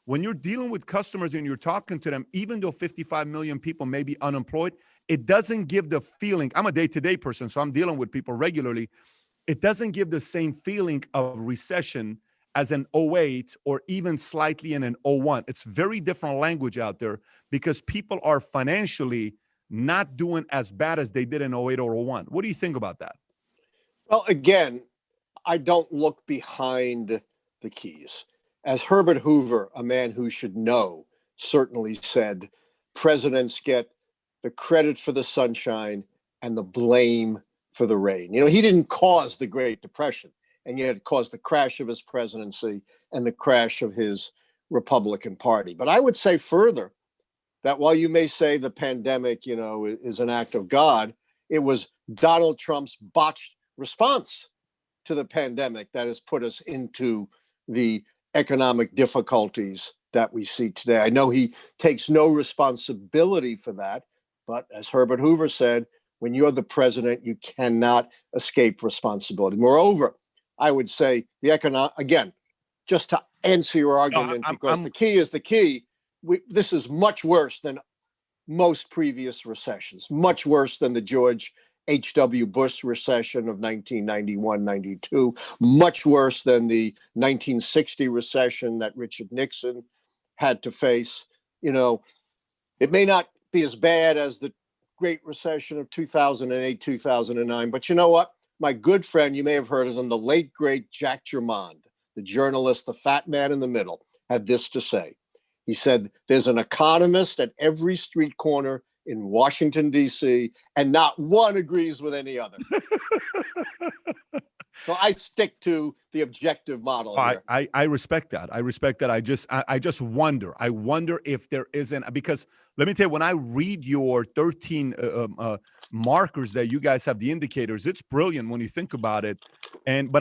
when you're dealing with customers and you're talking to them, even though 55 million people may be unemployed, it doesn't give the feeling. I'm a day-to-day person, so I'm dealing with people regularly. It doesn't give the same feeling of recession as an '08 or even slightly in an '01. It's very different language out there because people are financially not doing as bad as they did in '08 or '01. What do you think about that? Well, again, I don't look behind the keys. As Herbert Hoover, a man who should know, certainly said, presidents get the credit for the sunshine and the blame for the rain. He didn't cause the Great Depression, and yet it caused the crash of his presidency and the crash of his Republican Party. But I would say further that while you may say the pandemic, is an act of God, it was Donald Trump's botched response to the pandemic that has put us into the economic difficulties that we see today. I know he takes no responsibility for that, but as Herbert Hoover said, when you're the president, you cannot escape responsibility. Moreover, I would say again, just to answer your argument, the key is the key. This is much worse than most previous recessions, much worse than the George H.W. Bush recession of 1991-92, much worse than the 1960 recession that Richard Nixon had to face. It may not be as bad as the Great Recession of 2008, 2009, but you know what? My good friend, you may have heard of him, the late, great Jack Germond, the journalist, the fat man in the middle, had this to say. He said, there's an economist at every street corner in Washington, D.C., and not one agrees with any other. So I stick to the objective model here. I respect that. I respect that. I just wonder. I wonder if there isn't, because let me tell you, when I read your 13 markers that you guys have, the indicators, it's brilliant when you think about it. But